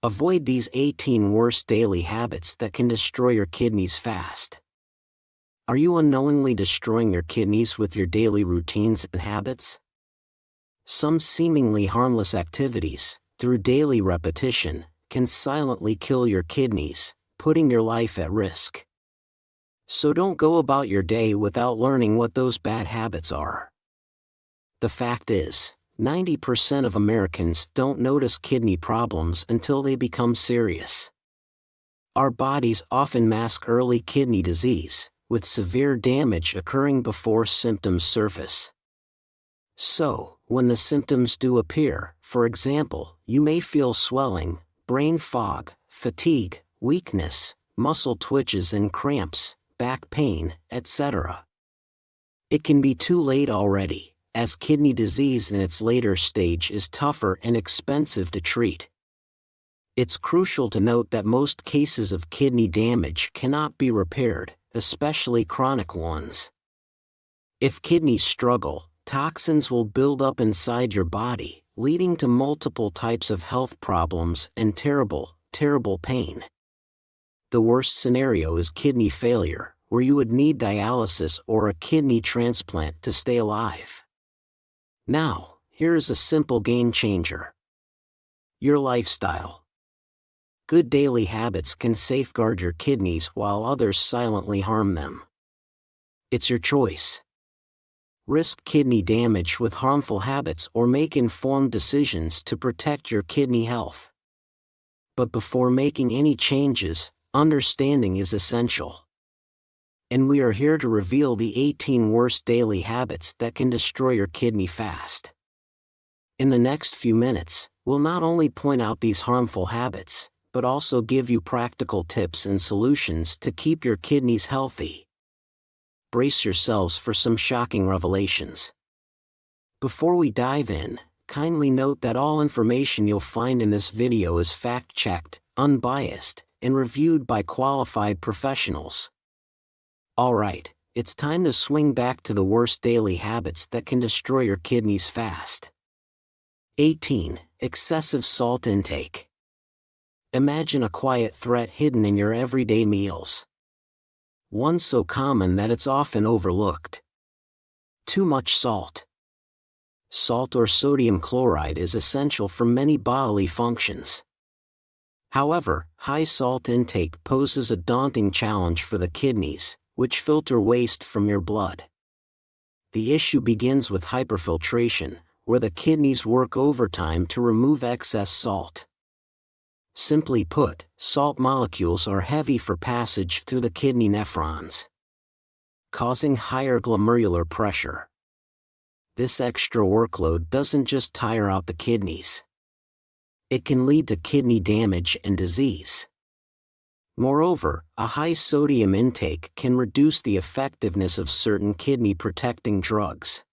Avoid these 18 worst daily habits that can destroy your kidneys fast. Are you unknowingly destroying your kidneys with your daily routines and habits? Some seemingly harmless activities, through daily repetition, can silently kill your kidneys, putting your life at risk. So don't go about your day without learning what those bad habits are. The fact is, 90% of Americans don't notice kidney problems until they become serious. Our bodies often mask early kidney disease, with severe damage occurring before symptoms surface. So, when the symptoms do appear, for example, you may feel swelling, brain fog, fatigue, weakness, muscle twitches and cramps, back pain, etc. It can be too late already, as kidney disease in its later stage is tougher and expensive to treat. It's crucial to note that most cases of kidney damage cannot be repaired, especially chronic ones. If kidneys struggle, toxins will build up inside your body, leading to multiple types of health problems and terrible, terrible pain. The worst scenario is kidney failure, where you would need dialysis or a kidney transplant to stay alive. Now, here is a simple game changer. Your lifestyle. Good daily habits can safeguard your kidneys while others silently harm them. It's your choice. Risk kidney damage with harmful habits or make informed decisions to protect your kidney health. But before making any changes, understanding is essential. And we are here to reveal the 18 worst daily habits that can destroy your kidney fast. In the next few minutes, we'll not only point out these harmful habits, but also give you practical tips and solutions to keep your kidneys healthy. Brace yourselves for some shocking revelations. Before we dive in, kindly note that all information you'll find in this video is fact-checked, unbiased, and reviewed by qualified professionals. Alright, it's time to swing back to the worst daily habits that can destroy your kidneys fast. 18. Excessive salt intake. Imagine a quiet threat hidden in your everyday meals. One so common that it's often overlooked. Too much salt. Salt or sodium chloride is essential for many bodily functions. However, high salt intake poses a daunting challenge for the kidneys, which filter waste from your blood. The issue begins with hyperfiltration, where the kidneys work overtime to remove excess salt. Simply put, salt molecules are heavy for passage through the kidney nephrons, causing higher glomerular pressure. This extra workload doesn't just tire out the kidneys. It can lead to kidney damage and disease. Moreover, a high sodium intake can reduce the effectiveness of certain kidney-protecting drugs,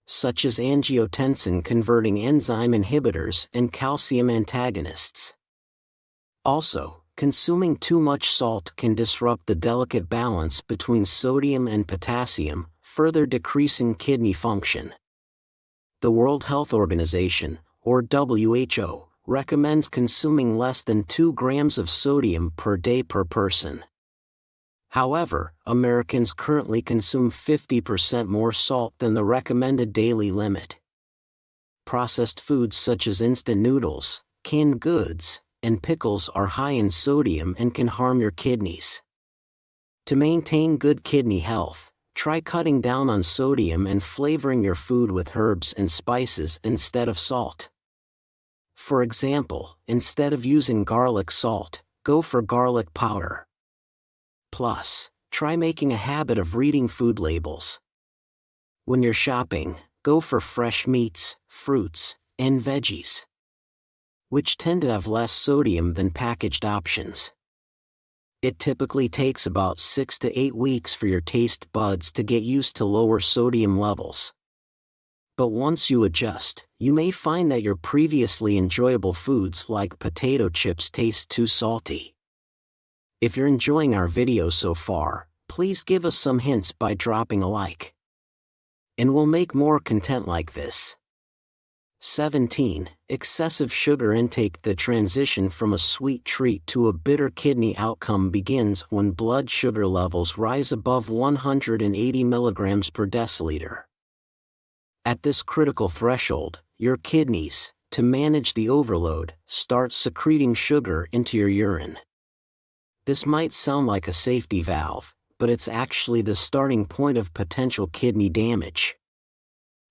such as angiotensin-converting enzyme inhibitors and calcium antagonists. Also, consuming too much salt can disrupt the delicate balance between sodium and potassium, further decreasing kidney function. The World Health Organization, or WHO, recommends consuming less than 2 grams of sodium per day per person. However, Americans currently consume 50% more salt than the recommended daily limit. Processed foods such as instant noodles, canned goods, and pickles are high in sodium and can harm your kidneys. To maintain good kidney health, try cutting down on sodium and flavoring your food with herbs and spices instead of salt. For example, instead of using garlic salt, go for garlic powder. Plus, try making a habit of reading food labels. When you're shopping, go for fresh meats, fruits, and veggies, which tend to have less sodium than packaged options. It typically takes about 6 to 8 weeks for your taste buds to get used to lower sodium levels. But once you adjust, you may find that your previously enjoyable foods like potato chips taste too salty. If you're enjoying our video so far, please give us some hints by dropping a like. And we'll make more content like this. 17. excessive sugar intake. The transition from a sweet treat to a bitter kidney outcome begins when blood sugar levels rise above 180 milligrams per deciliter. At this critical threshold, your kidneys, to manage the overload, start secreting sugar into your urine. This might sound like a safety valve, but it's actually the starting point of potential kidney damage.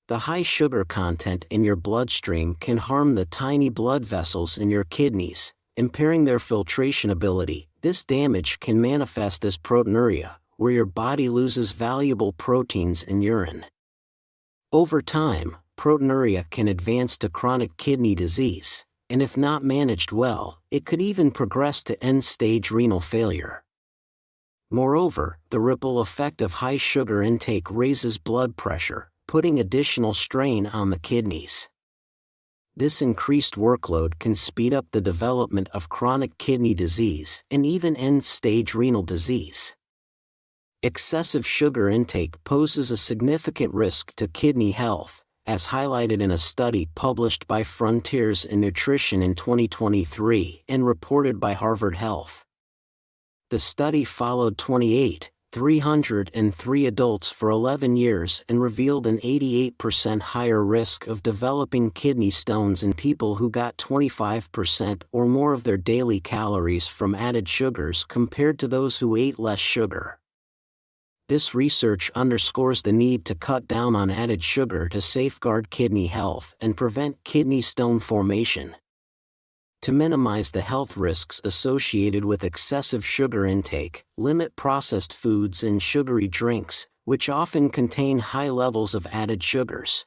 The high sugar content in your bloodstream can harm the tiny blood vessels in your kidneys, impairing their filtration ability. This damage can manifest as proteinuria, where your body loses valuable proteins in urine. Over time, proteinuria can advance to chronic kidney disease, and if not managed well, it could even progress to end-stage renal failure. Moreover, the ripple effect of high sugar intake raises blood pressure, putting additional strain on the kidneys. This increased workload can speed up the development of chronic kidney disease and even end-stage renal disease. Excessive sugar intake poses a significant risk to kidney health, as highlighted in a study published by Frontiers in Nutrition in 2023 and reported by Harvard Health. The study followed 303 adults for 11 years and revealed an 88% higher risk of developing kidney stones in people who got 25% or more of their daily calories from added sugars compared to those who ate less sugar. This research underscores the need to cut down on added sugar to safeguard kidney health and prevent kidney stone formation. To minimize the health risks associated with excessive sugar intake, limit processed foods and sugary drinks, which often contain high levels of added sugars.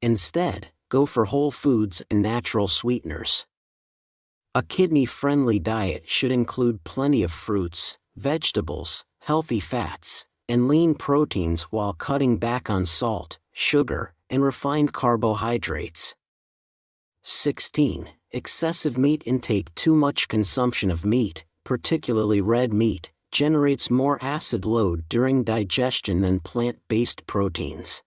Instead, go for whole foods and natural sweeteners. A kidney-friendly diet should include plenty of fruits, vegetables, healthy fats, and lean proteins while cutting back on salt, sugar, and refined carbohydrates. 16. Excessive meat intake. Too much consumption of meat, particularly red meat, generates more acid load during digestion than plant-based proteins.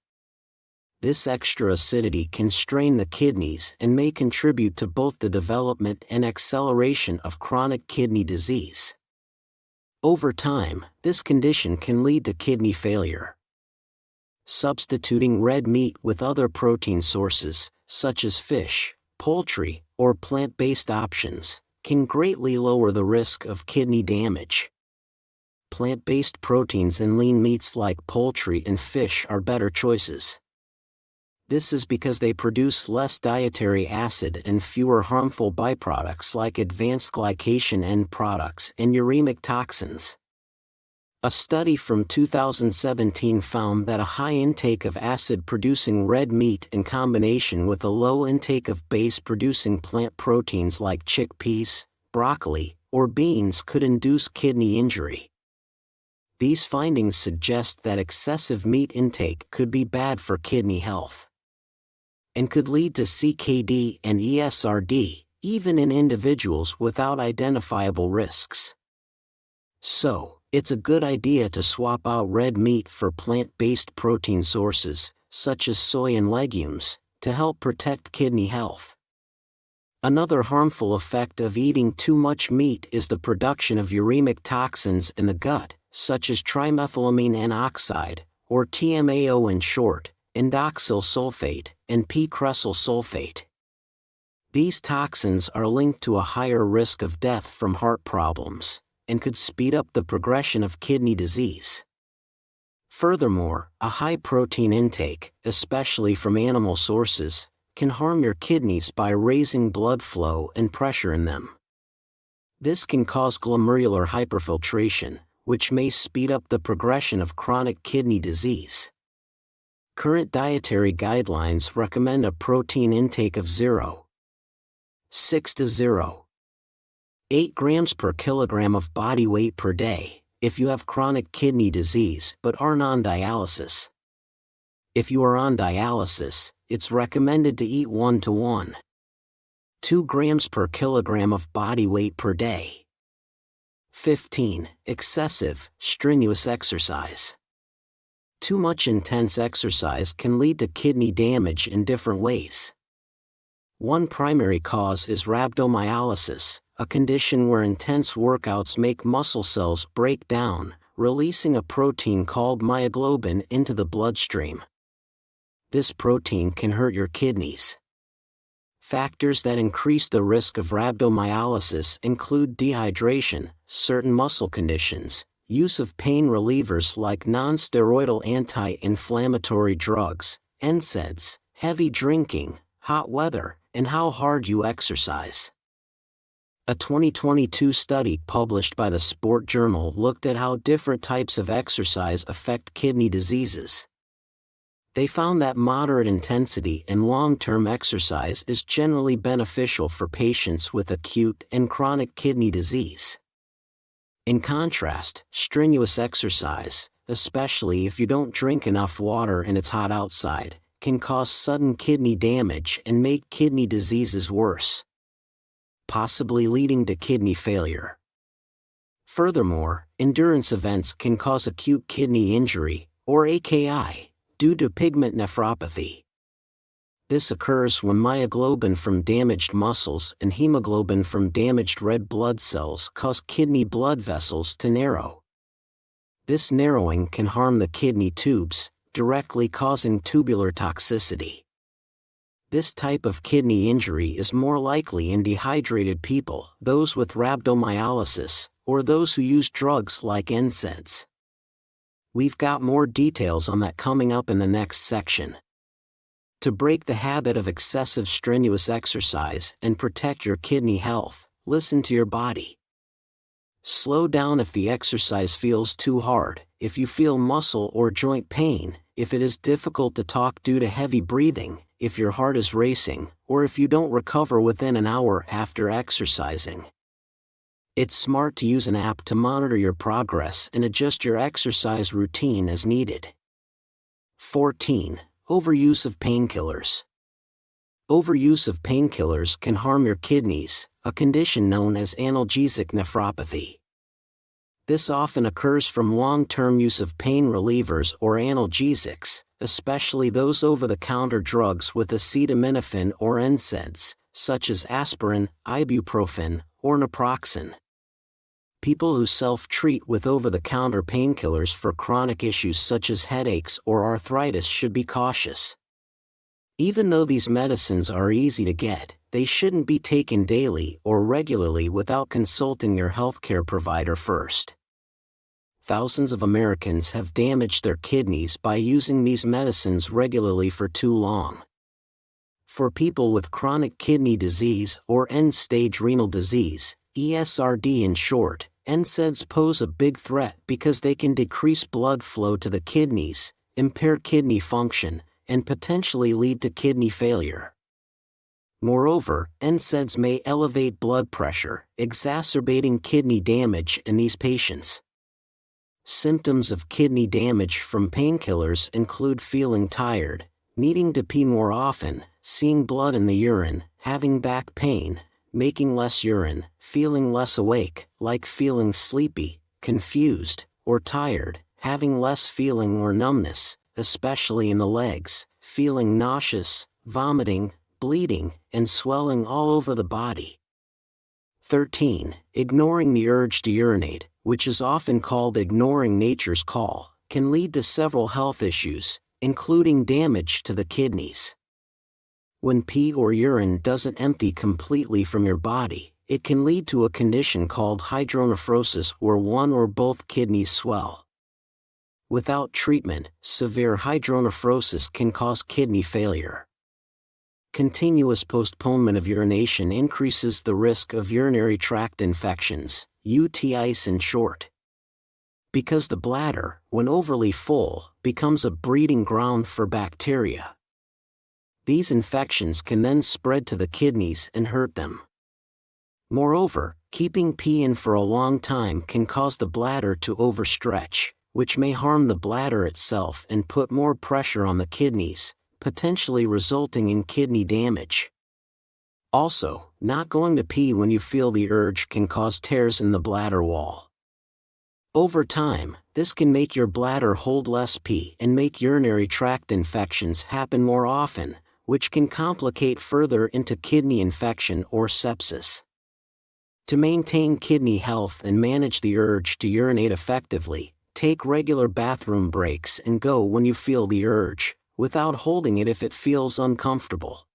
This extra acidity can strain the kidneys and may contribute to both the development and acceleration of chronic kidney disease. Over time, this condition can lead to kidney failure. Substituting red meat with other protein sources, such as fish, poultry, or plant-based options, can greatly lower the risk of kidney damage. Plant-based proteins and lean meats like poultry and fish are better choices. This is because they produce less dietary acid and fewer harmful byproducts like advanced glycation end products and uremic toxins. A study from 2017 found that a high intake of acid-producing red meat in combination with a low intake of base-producing plant proteins like chickpeas, broccoli, or beans could induce kidney injury. These findings suggest that excessive meat intake could be bad for kidney health and could lead to CKD and ESRD, even in individuals without identifiable risks. So, it's a good idea to swap out red meat for plant-based protein sources, such as soy and legumes, to help protect kidney health. Another harmful effect of eating too much meat is the production of uremic toxins in the gut, such as trimethylamine N-oxide, or TMAO in short, indoxyl sulfate, and p-cressyl sulfate. These toxins are linked to a higher risk of death from heart problems, and could speed up the progression of kidney disease. Furthermore, a high protein intake, especially from animal sources, can harm your kidneys by raising blood flow and pressure in them. This can cause glomerular hyperfiltration, which may speed up the progression of chronic kidney disease. Current dietary guidelines recommend a protein intake of 0.6 to 0.8 grams per kilogram of body weight per day, if you have chronic kidney disease but aren't on dialysis. If you are on dialysis, it's recommended to eat 1 to 1.2 grams per kilogram of body weight per day. 15. Excessive, strenuous exercise. Too much intense exercise can lead to kidney damage in different ways. One primary cause is rhabdomyolysis, a condition where intense workouts make muscle cells break down, releasing a protein called myoglobin into the bloodstream. This protein can hurt your kidneys. Factors that increase the risk of rhabdomyolysis include dehydration, certain muscle conditions, use of pain relievers like non-steroidal anti-inflammatory drugs, NSAIDs, heavy drinking, hot weather, and how hard you exercise. A 2022 study published by the Sport Journal looked at how different types of exercise affect kidney diseases. They found that moderate intensity and long-term exercise is generally beneficial for patients with acute and chronic kidney disease. In contrast, strenuous exercise, especially if you don't drink enough water and it's hot outside, can cause sudden kidney damage and make kidney diseases worse, possibly leading to kidney failure. Furthermore, endurance events can cause acute kidney injury, or AKI, due to pigment nephropathy. This occurs when myoglobin from damaged muscles and hemoglobin from damaged red blood cells cause kidney blood vessels to narrow. This narrowing can harm the kidney tubes, directly causing tubular toxicity. This type of kidney injury is more likely in dehydrated people, those with rhabdomyolysis, or those who use drugs like NSAIDs. We've got more details on that coming up in the next section. To break the habit of excessive strenuous exercise and protect your kidney health, listen to your body. Slow down if the exercise feels too hard, if you feel muscle or joint pain, if it is difficult to talk due to heavy breathing, if your heart is racing, or if you don't recover within an hour after exercising. It's smart to use an app to monitor your progress and adjust your exercise routine as needed. 14. Overuse of painkillers. Overuse of painkillers can harm your kidneys, a condition known as analgesic nephropathy. This often occurs from long-term use of pain relievers or analgesics, especially those over-the-counter drugs with acetaminophen or NSAIDs, such as aspirin, ibuprofen, or naproxen. People who self-treat with over-the-counter painkillers for chronic issues such as headaches or arthritis should be cautious. Even though these medicines are easy to get, they shouldn't be taken daily or regularly without consulting your healthcare provider first. Thousands of Americans have damaged their kidneys by using these medicines regularly for too long. For people with chronic kidney disease or end-stage renal disease, ESRD in short, NSAIDs pose a big threat because they can decrease blood flow to the kidneys, impair kidney function, and potentially lead to kidney failure. Moreover, NSAIDs may elevate blood pressure, exacerbating kidney damage in these patients. Symptoms of kidney damage from painkillers include feeling tired, needing to pee more often, seeing blood in the urine, having back pain, making less urine, feeling less awake, like feeling sleepy, confused, or tired, having less feeling or numbness, especially in the legs, feeling nauseous, vomiting, bleeding, and swelling all over the body. 13. Ignoring the urge to urinate, which is often called ignoring nature's call, can lead to several health issues, including damage to the kidneys. When pee or urine doesn't empty completely from your body, it can lead to a condition called hydronephrosis where one or both kidneys swell. Without treatment, severe hydronephrosis can cause kidney failure. Continuous postponement of urination increases the risk of urinary tract infections, UTIs in short. Because the bladder, when overly full, becomes a breeding ground for bacteria. These infections can then spread to the kidneys and hurt them. Moreover, keeping pee in for a long time can cause the bladder to overstretch, which may harm the bladder itself and put more pressure on the kidneys, potentially resulting in kidney damage. Also, not going to pee when you feel the urge can cause tears in the bladder wall. Over time, this can make your bladder hold less pee and make urinary tract infections happen more often, which can complicate further into kidney infection or sepsis. To maintain kidney health and manage the urge to urinate effectively, take regular bathroom breaks and go when you feel the urge, without holding it if it feels uncomfortable.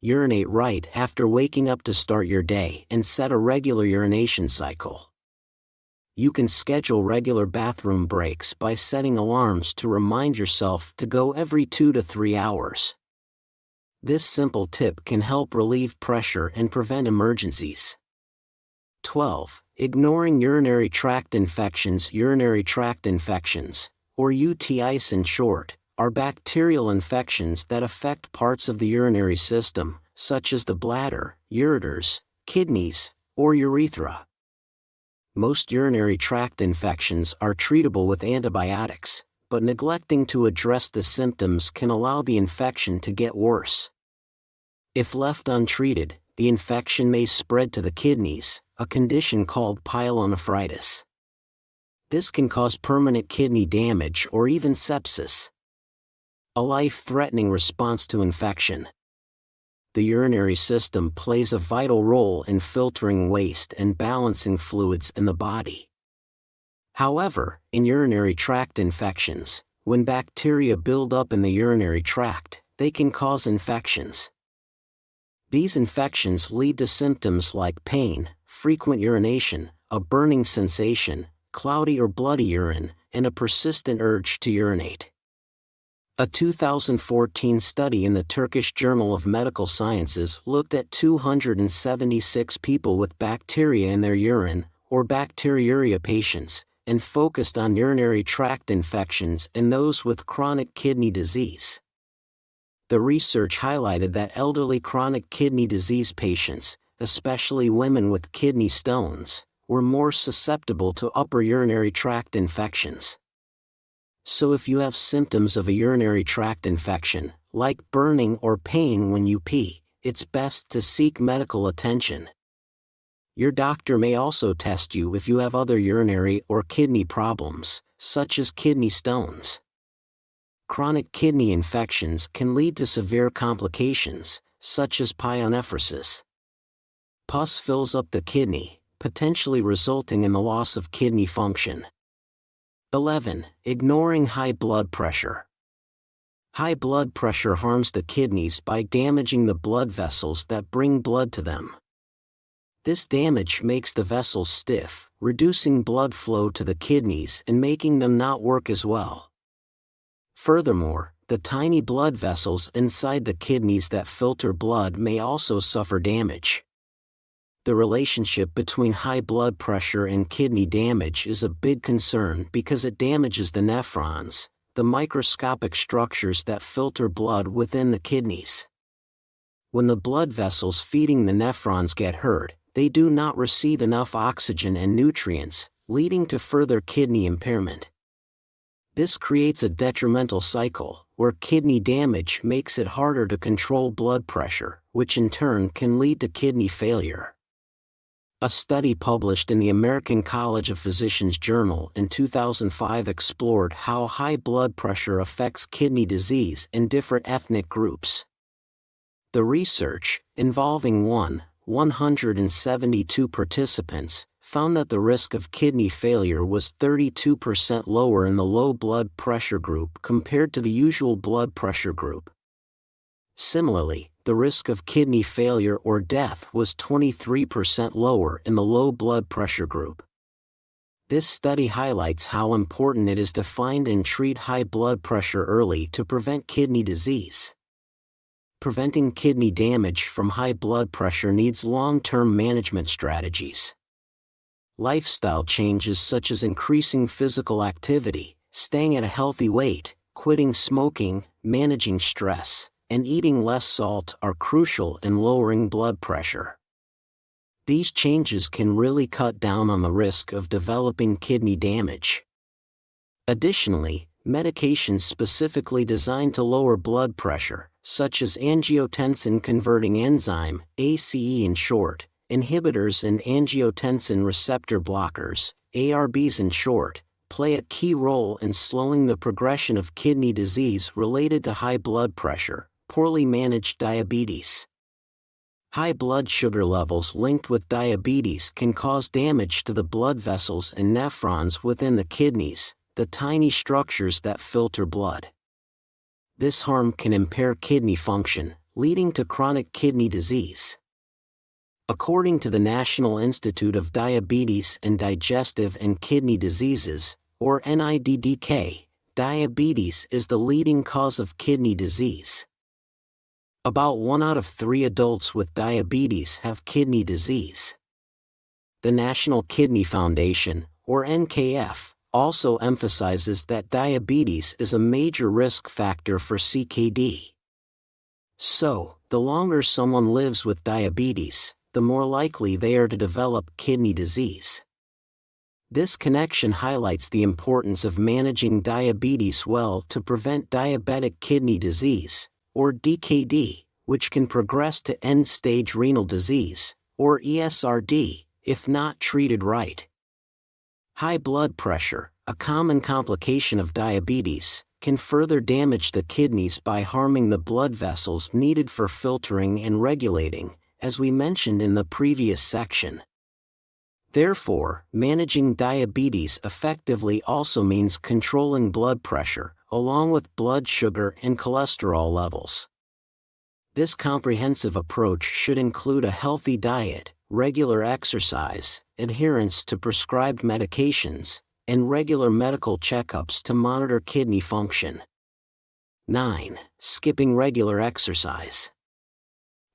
Urinate right after waking up to start your day and set a regular urination cycle. You can schedule regular bathroom breaks by setting alarms to remind yourself to go every 2 to 3 hours. This simple tip can help relieve pressure and prevent emergencies. 12. Ignoring urinary tract infections. Urinary tract infections, or UTIs in short, are bacterial infections that affect parts of the urinary system, such as the bladder, ureters, kidneys, or urethra. Most urinary tract infections are treatable with antibiotics, but neglecting to address the symptoms can allow the infection to get worse. If left untreated, the infection may spread to the kidneys, a condition called pyelonephritis. This can cause permanent kidney damage or even sepsis. A life-threatening response to infection. The urinary system plays a vital role in filtering waste and balancing fluids in the body. However, in urinary tract infections, when bacteria build up in the urinary tract, they can cause infections. These infections lead to symptoms like pain, frequent urination, a burning sensation, cloudy or bloody urine, and a persistent urge to urinate. A 2014 study in the Turkish Journal of Medical Sciences looked at 276 people with bacteria in their urine, or bacteriuria patients, and focused on urinary tract infections in those with chronic kidney disease. The research highlighted that elderly chronic kidney disease patients, especially women with kidney stones, were more susceptible to upper urinary tract infections. So if you have symptoms of a urinary tract infection, like burning or pain when you pee, it's best to seek medical attention. Your doctor may also test you if you have other urinary or kidney problems, such as kidney stones. Chronic kidney infections can lead to severe complications, such as pyelonephritis. Pus fills up the kidney, potentially resulting in the loss of kidney function. 11. Ignoring high blood pressure. High blood pressure harms the kidneys by damaging the blood vessels that bring blood to them. This damage makes the vessels stiff, reducing blood flow to the kidneys and making them not work as well. Furthermore, the tiny blood vessels inside the kidneys that filter blood may also suffer damage. The relationship between high blood pressure and kidney damage is a big concern because it damages the nephrons, the microscopic structures that filter blood within the kidneys. When the blood vessels feeding the nephrons get hurt, they do not receive enough oxygen and nutrients, leading to further kidney impairment. This creates a detrimental cycle, where kidney damage makes it harder to control blood pressure, which in turn can lead to kidney failure. A study published in the American College of Physicians Journal in 2005 explored how high blood pressure affects kidney disease in different ethnic groups. The research, involving 172 participants, found that the risk of kidney failure was 32% lower in the low blood pressure group compared to the usual blood pressure group. Similarly, the risk of kidney failure or death was 23% lower in the low blood pressure group. This study highlights how important it is to find and treat high blood pressure early to prevent kidney disease. Preventing kidney damage from high blood pressure needs long-term management strategies. Lifestyle changes such as increasing physical activity, staying at a healthy weight, quitting smoking, managing stress, and eating less salt are crucial in lowering blood pressure. These changes can really cut down on the risk of developing kidney damage. Additionally, medications specifically designed to lower blood pressure, such as angiotensin-converting enzyme, ACE in short, inhibitors and angiotensin receptor blockers, ARBs in short, play a key role in slowing the progression of kidney disease related to high blood pressure, poorly managed diabetes. High blood sugar levels linked with diabetes can cause damage to the blood vessels and nephrons within the kidneys, the tiny structures that filter blood. This harm can impair kidney function, leading to chronic kidney disease. According to the National Institute of Diabetes and Digestive and Kidney Diseases, or NIDDK, diabetes is the leading cause of kidney disease. About 1 out of 3 adults with diabetes have kidney disease. The National Kidney Foundation, or NKF, also emphasizes that diabetes is a major risk factor for CKD. So, the longer someone lives with diabetes, the more likely they are to develop kidney disease. This connection highlights the importance of managing diabetes well to prevent diabetic kidney disease, or DKD, which can progress to end-stage renal disease, or ESRD, if not treated right. High blood pressure, a common complication of diabetes, can further damage the kidneys by harming the blood vessels needed for filtering and regulating, as we mentioned in the previous section. Therefore, managing diabetes effectively also means controlling blood pressure, along with blood sugar and cholesterol levels. This comprehensive approach should include a healthy diet, regular exercise, adherence to prescribed medications, and regular medical checkups to monitor kidney function. 9. Skipping regular exercise.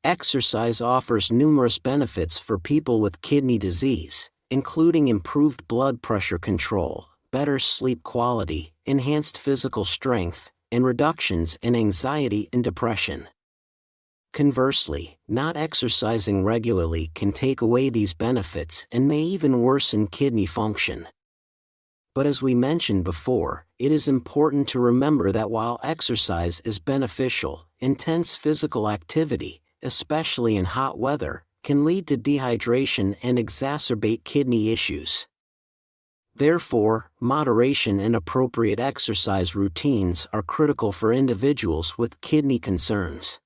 Exercise offers numerous benefits for people with kidney disease, including improved blood pressure control, better sleep quality, enhanced physical strength, and reductions in anxiety and depression. Conversely, not exercising regularly can take away these benefits and may even worsen kidney function. But as we mentioned before, it is important to remember that while exercise is beneficial, intense physical activity, especially in hot weather, can lead to dehydration and exacerbate kidney issues. Therefore, moderation and appropriate exercise routines are critical for individuals with kidney concerns.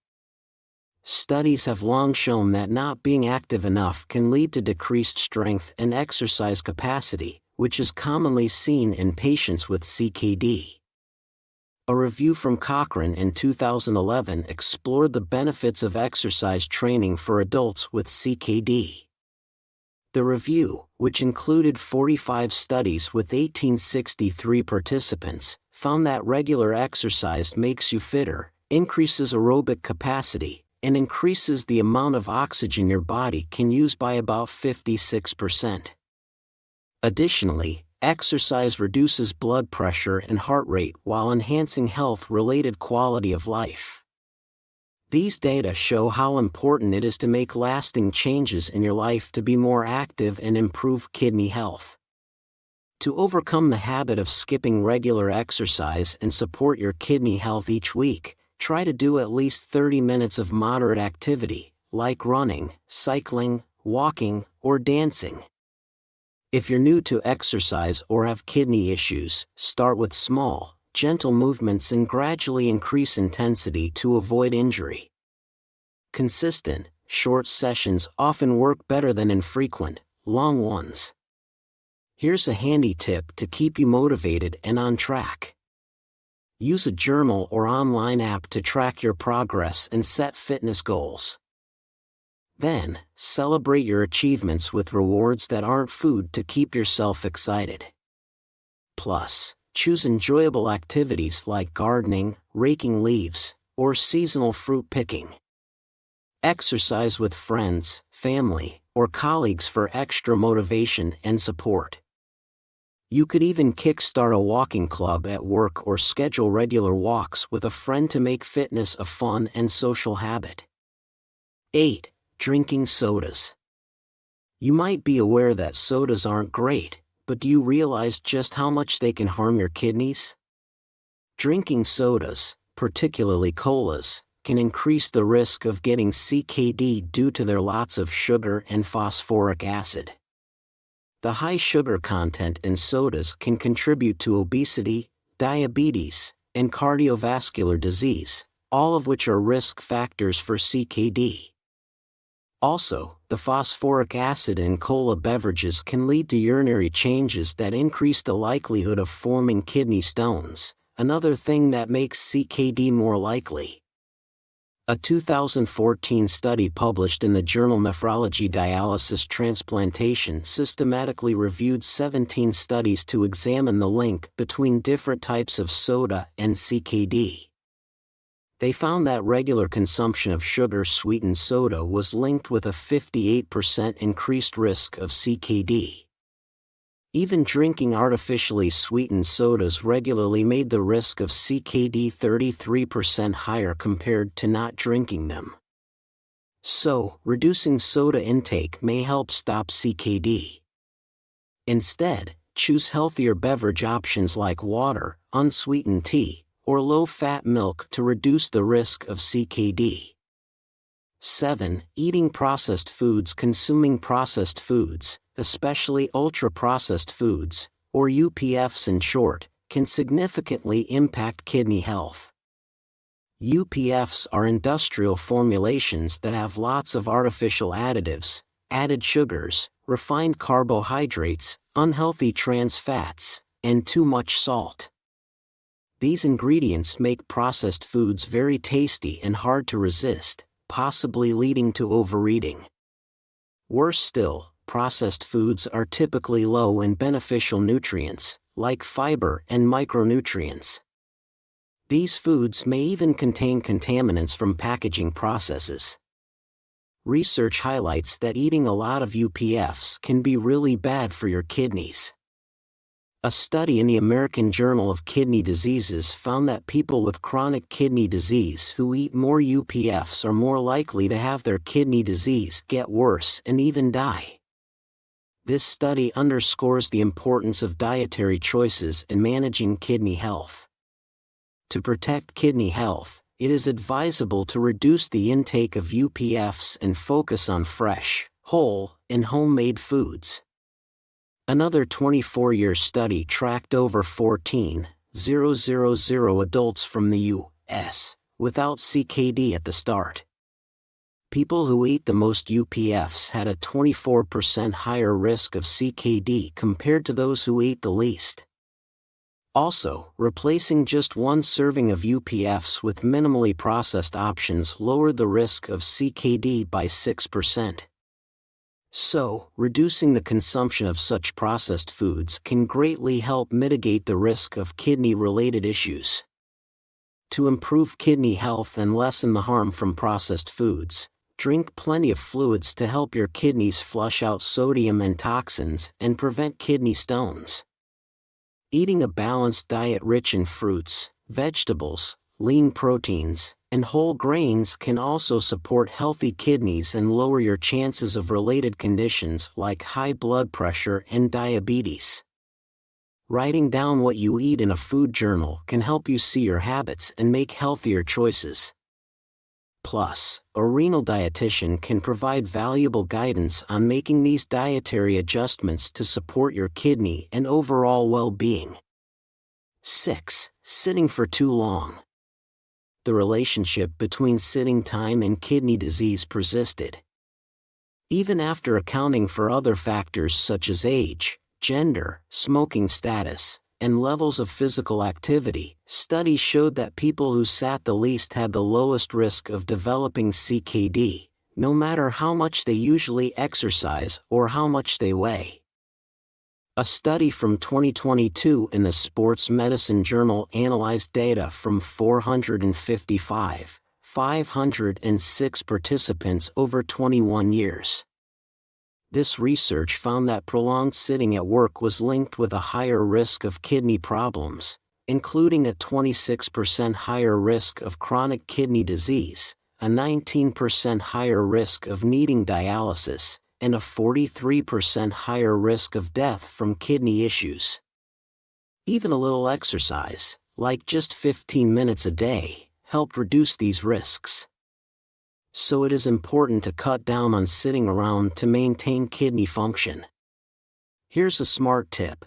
Studies have long shown that not being active enough can lead to decreased strength and exercise capacity, which is commonly seen in patients with CKD. A review from Cochrane in 2011 explored the benefits of exercise training for adults with CKD. The review, which included 45 studies with 1,863 participants, found that regular exercise makes you fitter, increases aerobic capacity, and increases the amount of oxygen your body can use by about 56%. Additionally, exercise reduces blood pressure and heart rate while enhancing health-related quality of life. These data show how important it is to make lasting changes in your life to be more active and improve kidney health. To overcome the habit of skipping regular exercise and support your kidney health each week, try to do at least 30 minutes of moderate activity, like running, cycling, walking, or dancing. If you're new to exercise or have kidney issues, start with small, gentle movements and gradually increase intensity to avoid injury. Consistent, short sessions often work better than infrequent, long ones. Here's a handy tip to keep you motivated and on track. Use a journal or online app to track your progress and set fitness goals. Then, celebrate your achievements with rewards that aren't food to keep yourself excited. Plus, choose enjoyable activities like gardening, raking leaves, or seasonal fruit picking. Exercise with friends, family, or colleagues for extra motivation and support. You could even kickstart a walking club at work or schedule regular walks with a friend to make fitness a fun and social habit. 8. Drinking sodas. You might be aware that sodas aren't great, but do you realize just how much they can harm your kidneys? Drinking sodas, particularly colas, can increase the risk of getting CKD due to their lots of sugar and phosphoric acid. The high sugar content in sodas can contribute to obesity, diabetes, and cardiovascular disease, all of which are risk factors for CKD. Also, the phosphoric acid in cola beverages can lead to urinary changes that increase the likelihood of forming kidney stones, another thing that makes CKD more likely. A 2014 study published in the journal Nephrology Dialysis Transplantation systematically reviewed 17 studies to examine the link between different types of soda and CKD. They found that regular consumption of sugar-sweetened soda was linked with a 58% increased risk of CKD. Even drinking artificially sweetened sodas regularly made the risk of CKD 33% higher compared to not drinking them. So, reducing soda intake may help stop CKD. Instead, choose healthier beverage options like water, unsweetened tea, or low-fat milk to reduce the risk of CKD. 7. Eating processed foods. Consuming processed foods, especially ultra-processed foods, or UPFs in short, can significantly impact kidney health. UPFs are industrial formulations that have lots of artificial additives, added sugars, refined carbohydrates, unhealthy trans fats, and too much salt. These ingredients make processed foods very tasty and hard to resist, possibly leading to overeating. Worse still, processed foods are typically low in beneficial nutrients, like fiber and micronutrients. These foods may even contain contaminants from packaging processes. Research highlights that eating a lot of UPFs can be really bad for your kidneys. A study in the American Journal of Kidney Diseases found that people with chronic kidney disease who eat more UPFs are more likely to have their kidney disease get worse and even die. This study underscores the importance of dietary choices in managing kidney health. To protect kidney health, it is advisable to reduce the intake of UPFs and focus on fresh, whole, and homemade foods. Another 24-year study tracked over 14,000 adults from the U.S. without CKD at the start. People who ate the most UPFs had a 24% higher risk of CKD compared to those who ate the least. Also, replacing just one serving of UPFs with minimally processed options lowered the risk of CKD by 6%. So, reducing the consumption of such processed foods can greatly help mitigate the risk of kidney-related issues. To improve kidney health and lessen the harm from processed foods, drink plenty of fluids to help your kidneys flush out sodium and toxins and prevent kidney stones. Eating a balanced diet rich in fruits, vegetables, lean proteins, and whole grains can also support healthy kidneys and lower your chances of related conditions like high blood pressure and diabetes. Writing down what you eat in a food journal can help you see your habits and make healthier choices. Plus, a renal dietitian can provide valuable guidance on making these dietary adjustments to support your kidney and overall well-being. 6. Sitting for too long. The relationship between sitting time and kidney disease persisted. Even after accounting for other factors such as age, gender, smoking status, and levels of physical activity, studies showed that people who sat the least had the lowest risk of developing CKD, no matter how much they usually exercise or how much they weigh. A study from 2022 in the Sports Medicine Journal analyzed data from 506 participants over 21 years. This research found that prolonged sitting at work was linked with a higher risk of kidney problems, including a 26% higher risk of chronic kidney disease, a 19% higher risk of needing dialysis, and a 43% higher risk of death from kidney issues. Even a little exercise, like just 15 minutes a day, helped reduce these risks. So it is important to cut down on sitting around to maintain kidney function. Here's a smart tip.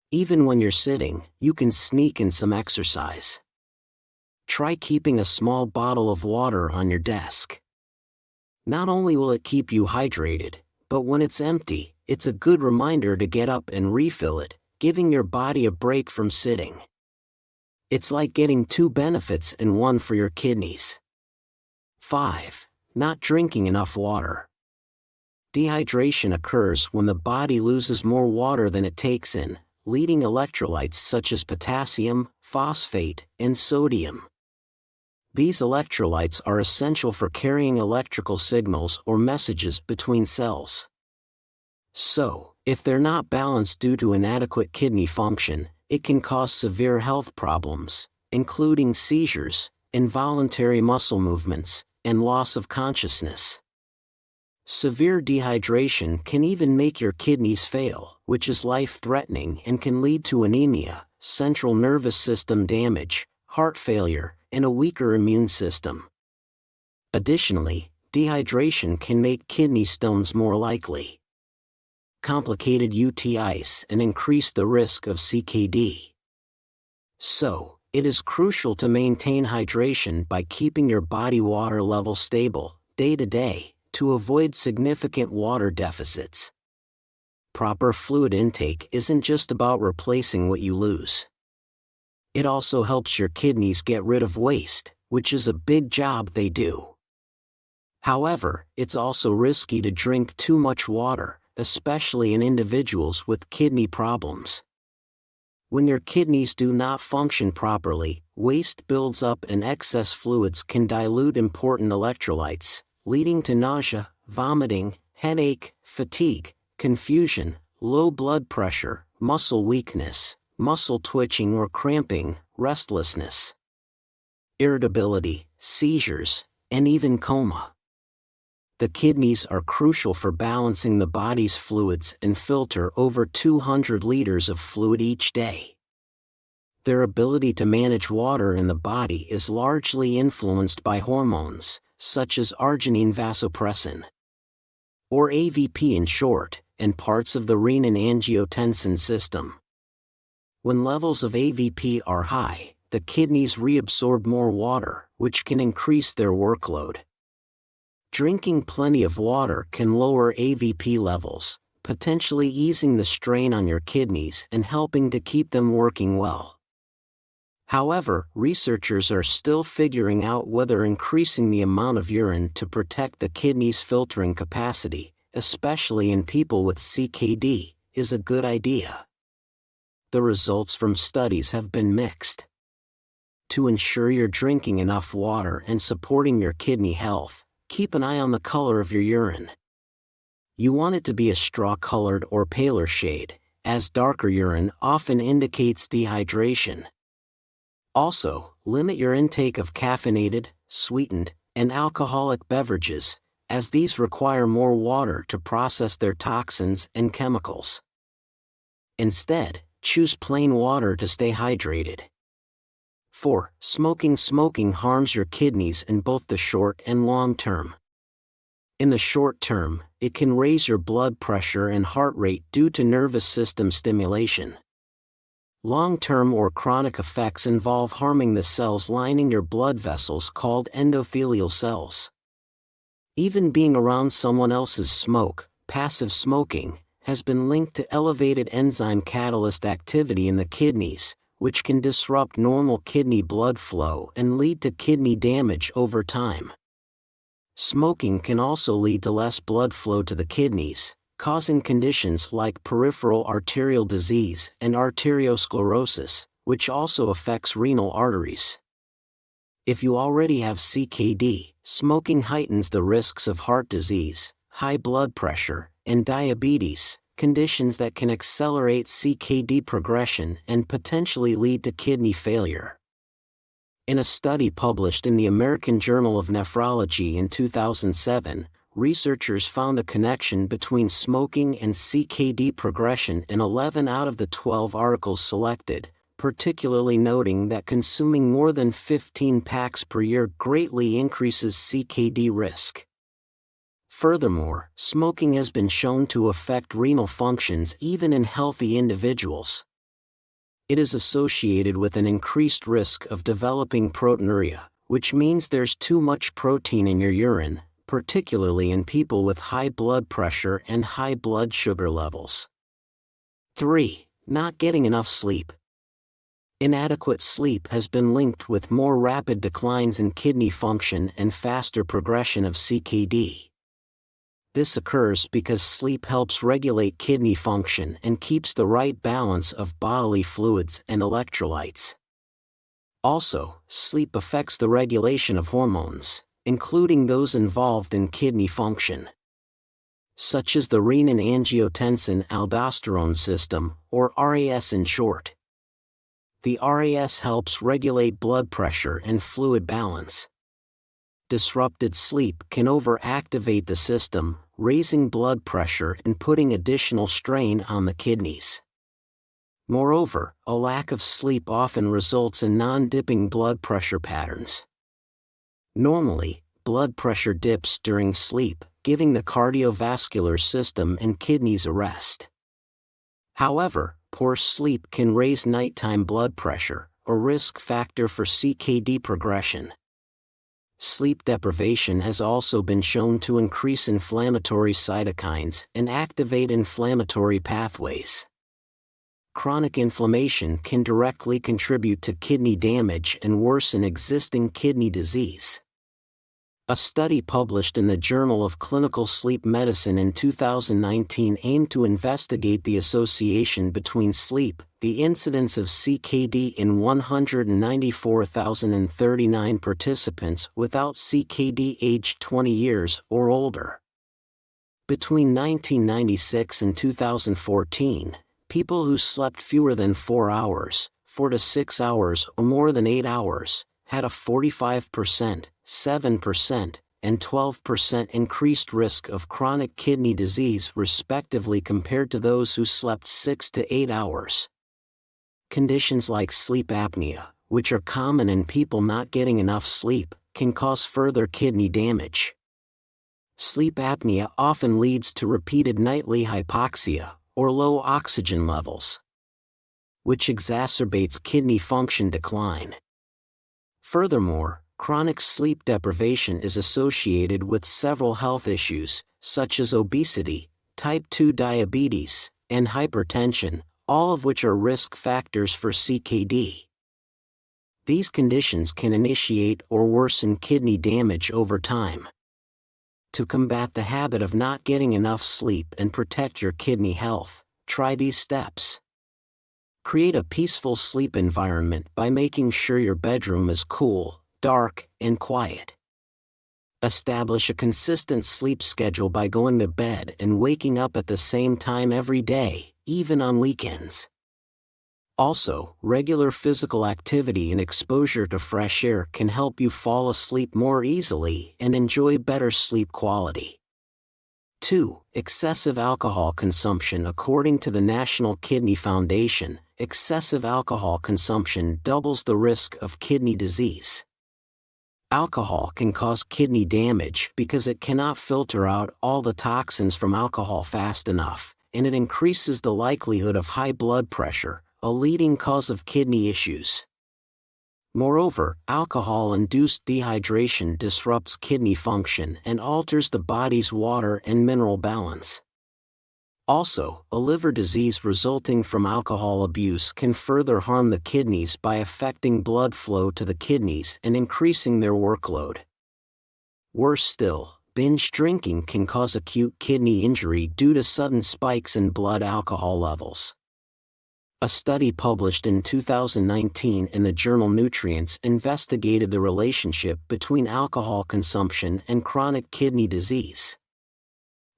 Even when you're sitting, you can sneak in some exercise. Try keeping a small bottle of water on your desk. Not only will it keep you hydrated, but when it's empty, it's a good reminder to get up and refill it, giving your body a break from sitting. It's like getting two benefits in one for your kidneys. 5. Not drinking enough water. Dehydration occurs when the body loses more water than it takes in, leading electrolytes such as potassium, phosphate, and sodium. These electrolytes are essential for carrying electrical signals or messages between cells. So, if they're not balanced due to inadequate kidney function, it can cause severe health problems, including seizures, involuntary muscle movements, and loss of consciousness. Severe dehydration can even make your kidneys fail, which is life-threatening and can lead to anemia, central nervous system damage, heart failure, and a weaker immune system. Additionally, dehydration can make kidney stones more likely, complicated UTIs, and increase the risk of CKD. So, it is crucial to maintain hydration by keeping your body water level stable, day to day, to avoid significant water deficits. Proper fluid intake isn't just about replacing what you lose. It also helps your kidneys get rid of waste, which is a big job they do. However, it's also risky to drink too much water, especially in individuals with kidney problems. When your kidneys do not function properly, waste builds up and excess fluids can dilute important electrolytes, leading to nausea, vomiting, headache, fatigue, confusion, low blood pressure, muscle weakness, muscle twitching or cramping, restlessness, irritability, seizures, and even coma. The kidneys are crucial for balancing the body's fluids and filter over 200 liters of fluid each day. Their ability to manage water in the body is largely influenced by hormones, such as arginine vasopressin, or AVP in short, and parts of the renin-angiotensin system. When levels of AVP are high, the kidneys reabsorb more water, which can increase their workload. Drinking plenty of water can lower AVP levels, potentially easing the strain on your kidneys and helping to keep them working well. However, researchers are still figuring out whether increasing the amount of urine to protect the kidney's filtering capacity, especially in people with CKD, is a good idea. The results from studies have been mixed. To ensure you're drinking enough water and supporting your kidney health, keep an eye on the color of your urine. You want it to be a straw-colored or paler shade, as darker urine often indicates dehydration. Also, limit your intake of caffeinated, sweetened, and alcoholic beverages, as these require more water to process their toxins and chemicals. Instead, choose plain water to stay hydrated. 4. Smoking harms your kidneys in both the short and long term. In the short term, it can raise your blood pressure and heart rate due to nervous system stimulation. Long-term or chronic effects involve harming the cells lining your blood vessels called endothelial cells. Even being around someone else's smoke, passive smoking, has been linked to elevated enzyme catalyst activity in the kidneys, which can disrupt normal kidney blood flow and lead to kidney damage over time. Smoking can also lead to less blood flow to the kidneys, causing conditions like peripheral arterial disease and arteriosclerosis, which also affects renal arteries. If you already have CKD, smoking heightens the risks of heart disease, high blood pressure, and diabetes, conditions that can accelerate CKD progression and potentially lead to kidney failure. In a study published in the American Journal of Nephrology in 2007, researchers found a connection between smoking and CKD progression in 11 out of the 12 articles selected, particularly noting that consuming more than 15 packs per year greatly increases CKD risk. Furthermore, smoking has been shown to affect renal functions even in healthy individuals. it is associated with an increased risk of developing proteinuria, which means there's too much protein in your urine, particularly in people with high blood pressure and high blood sugar levels. 3. Not getting enough sleep. Inadequate sleep has been linked with more rapid declines in kidney function and faster progression of CKD. This occurs because sleep helps regulate kidney function and keeps the right balance of bodily fluids and electrolytes. Also, sleep affects the regulation of hormones, including those involved in kidney function, such as the renin-angiotensin-aldosterone system, or RAS in short. The RAS helps regulate blood pressure and fluid balance. Disrupted sleep can overactivate the system, raising blood pressure and putting additional strain on the kidneys. Moreover, a lack of sleep often results in non-dipping blood pressure patterns. Normally, blood pressure dips during sleep, giving the cardiovascular system and kidneys a rest. However, poor sleep can raise nighttime blood pressure, a risk factor for CKD progression. Sleep deprivation has also been shown to increase inflammatory cytokines and activate inflammatory pathways. Chronic inflammation can directly contribute to kidney damage and worsen existing kidney disease. A study published in the Journal of Clinical Sleep Medicine in 2019 aimed to investigate the association between sleep, the incidence of CKD in 194,039 participants without CKD aged 20 years or older. Between 1996 and 2014, people who slept fewer than 4 hours, 4 to 6 hours or more than 8 hours, had a 45%, 7%, and 12% increased risk of chronic kidney disease respectively compared to those who slept 6 to 8 hours. Conditions like sleep apnea, which are common in people not getting enough sleep, can cause further kidney damage. Sleep apnea often leads to repeated nightly hypoxia, or low oxygen levels, which exacerbates kidney function decline. Furthermore, chronic sleep deprivation is associated with several health issues, such as obesity, type 2 diabetes, and hypertension, all of which are risk factors for CKD. These conditions can initiate or worsen kidney damage over time. To combat the habit of not getting enough sleep and protect your kidney health, try these steps. Create a peaceful sleep environment by making sure your bedroom is cool, dark, and quiet. Establish a consistent sleep schedule by going to bed and waking up at the same time every day, even on weekends. Also, regular physical activity and exposure to fresh air can help you fall asleep more easily and enjoy better sleep quality. 2. Excessive alcohol consumption. According to the National Kidney Foundation, excessive alcohol consumption doubles the risk of kidney disease. Alcohol can cause kidney damage because it cannot filter out all the toxins from alcohol fast enough, and it increases the likelihood of high blood pressure, a leading cause of kidney issues. Moreover, alcohol-induced dehydration disrupts kidney function and alters the body's water and mineral balance. Also, a liver disease resulting from alcohol abuse can further harm the kidneys by affecting blood flow to the kidneys and increasing their workload. Worse still, binge drinking can cause acute kidney injury due to sudden spikes in blood alcohol levels. A study published in 2019 in the journal Nutrients investigated the relationship between alcohol consumption and chronic kidney disease.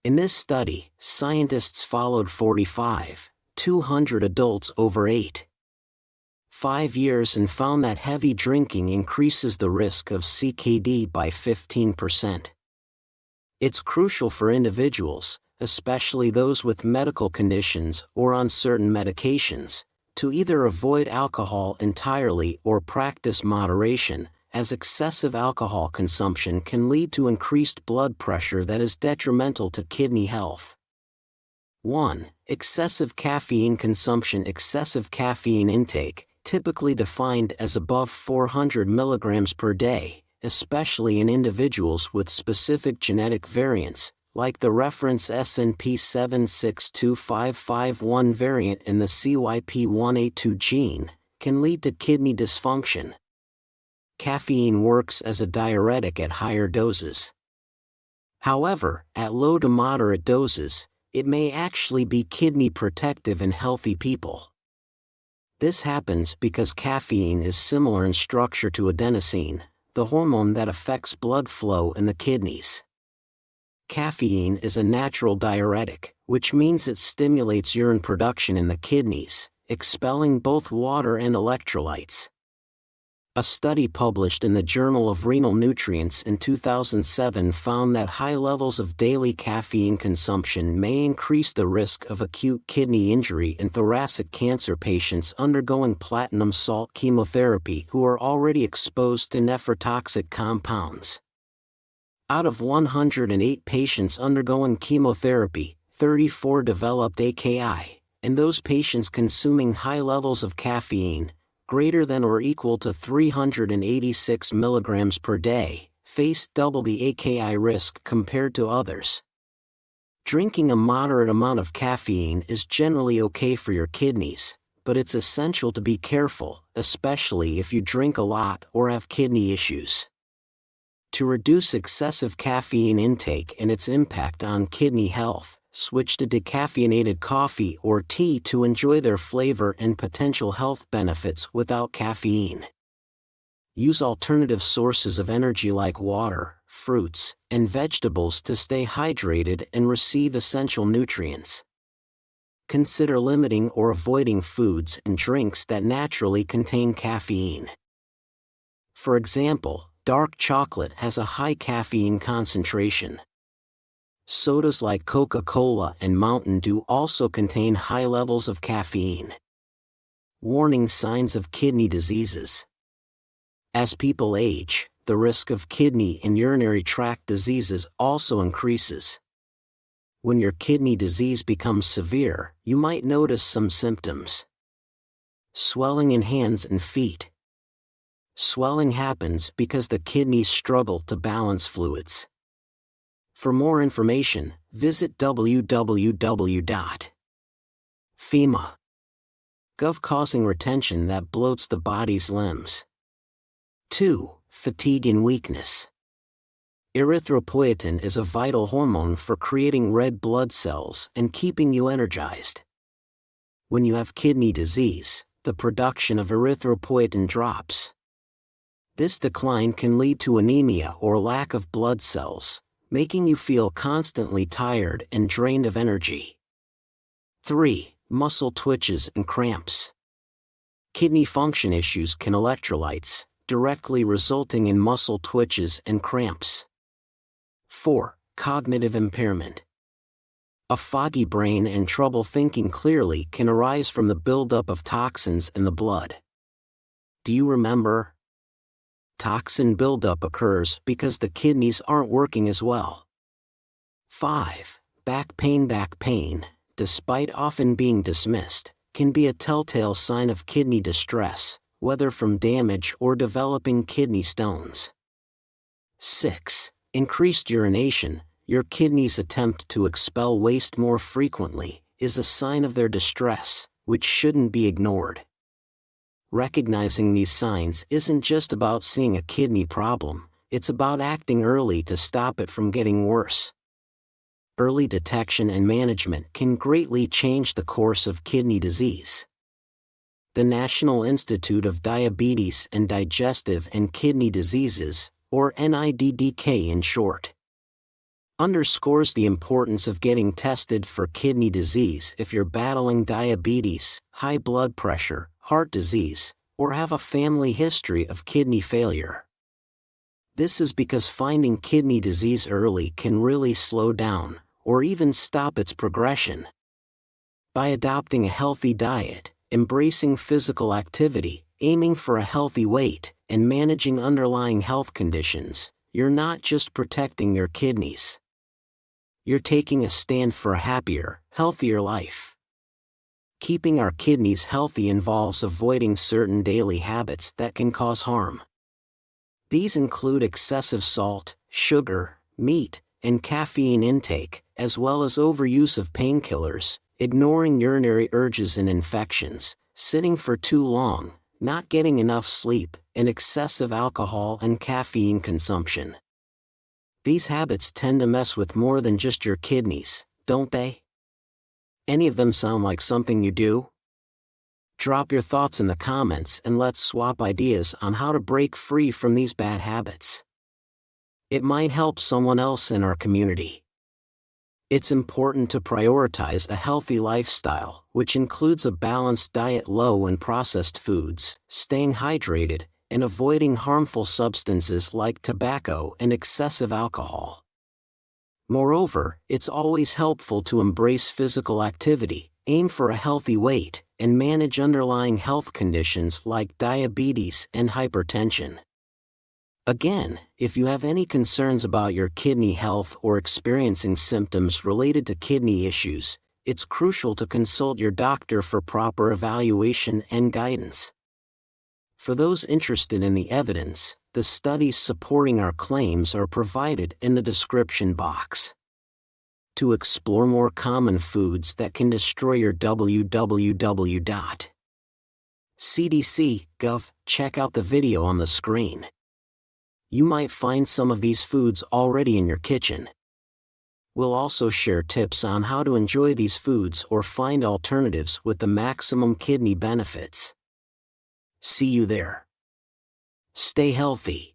In this study, scientists followed 200 adults over 5 years and found that heavy drinking increases the risk of CKD by 15%. It's crucial for individuals, especially those with medical conditions or on certain medications, to either avoid alcohol entirely or practice moderation, as excessive alcohol consumption can lead to increased blood pressure that is detrimental to kidney health. 1. Excessive caffeine consumption. Excessive caffeine intake, typically defined as above 400 mg per day, especially in individuals with specific genetic variants, like the reference SNP 762551 variant in the CYP1A2 gene, can lead to kidney dysfunction. Caffeine works as a diuretic at higher doses. However, at low to moderate doses, it may actually be kidney protective in healthy people. This happens because caffeine is similar in structure to adenosine, the hormone that affects blood flow in the kidneys. Caffeine is a natural diuretic, which means it stimulates urine production in the kidneys, expelling both water and electrolytes. A study published in the Journal of Renal Nutrients in 2007 found that high levels of daily caffeine consumption may increase the risk of acute kidney injury in thoracic cancer patients undergoing platinum salt chemotherapy who are already exposed to nephrotoxic compounds. Out of 108 patients undergoing chemotherapy, 34 developed AKI, and those patients consuming high levels of caffeine, greater than or equal to 386 mg per day, faced double the AKI risk compared to others. Drinking a moderate amount of caffeine is generally okay for your kidneys, but it's essential to be careful, especially if you drink a lot or have kidney issues. To reduce excessive caffeine intake and its impact on kidney health, switch to decaffeinated coffee or tea to enjoy their flavor and potential health benefits without caffeine. Use alternative sources of energy like water, fruits, and vegetables to stay hydrated and receive essential nutrients. Consider limiting or avoiding foods and drinks that naturally contain caffeine. For example, dark chocolate has a high caffeine concentration. Sodas like Coca-Cola and Mountain Dew also contain high levels of caffeine. Warning signs of kidney diseases. As people age, the risk of kidney and urinary tract diseases also increases. When your kidney disease becomes severe, you might notice some symptoms. Swelling in hands and feet. Swelling happens because the kidneys struggle to balance fluids. For more information, visit www.fema.gov, causing retention that bloats the body's limbs. 2. Fatigue and weakness. Erythropoietin is a vital hormone for creating red blood cells and keeping you energized. When you have kidney disease, the production of erythropoietin drops. This decline can lead to anemia or lack of blood cells, making you feel constantly tired and drained of energy. 3. Muscle twitches and cramps. Kidney function issues can electrolytes, directly resulting in muscle twitches and cramps. 4. Cognitive impairment. A foggy brain and trouble thinking clearly can arise from the buildup of toxins in the blood. Do you remember? Toxin buildup occurs because the kidneys aren't working as well. 5. Back pain. Back pain, despite often being dismissed, can be a telltale sign of kidney distress, whether from damage or developing kidney stones. 6. Increased urination. Your kidneys attempt to expel waste more frequently, is a sign of their distress, which shouldn't be ignored. Recognizing these signs isn't just about seeing a kidney problem, it's about acting early to stop it from getting worse. Early detection and management can greatly change the course of kidney disease. The National Institute of Diabetes and Digestive and Kidney Diseases, or NIDDK in short, underscores the importance of getting tested for kidney disease if you're battling diabetes, high blood pressure, heart disease, or have a family history of kidney failure. This is because finding kidney disease early can really slow down, or even stop its progression. By adopting a healthy diet, embracing physical activity, aiming for a healthy weight, and managing underlying health conditions, you're not just protecting your kidneys. You're taking a stand for a happier, healthier life. Keeping our kidneys healthy involves avoiding certain daily habits that can cause harm. These include excessive salt, sugar, meat, and caffeine intake, as well as overuse of painkillers, ignoring urinary urges and infections, sitting for too long, not getting enough sleep, and excessive alcohol and caffeine consumption. These habits tend to mess with more than just your kidneys, don't they? Any of them sound like something you do? Drop your thoughts in the comments and let's swap ideas on how to break free from these bad habits. It might help someone else in our community. It's important to prioritize a healthy lifestyle, which includes a balanced diet low in processed foods, staying hydrated, and avoiding harmful substances like tobacco and excessive alcohol. Moreover, it's always helpful to embrace physical activity, aim for a healthy weight, and manage underlying health conditions like diabetes and hypertension. Again, if you have any concerns about your kidney health or experiencing symptoms related to kidney issues, it's crucial to consult your doctor for proper evaluation and guidance. For those interested in the evidence, the studies supporting our claims are provided in the description box. To explore more common foods that can destroy your www.cdc.gov, check out the video on the screen. You might find some of these foods already in your kitchen. We'll also share tips on how to enjoy these foods or find alternatives with the maximum kidney benefits. See you there. Stay healthy.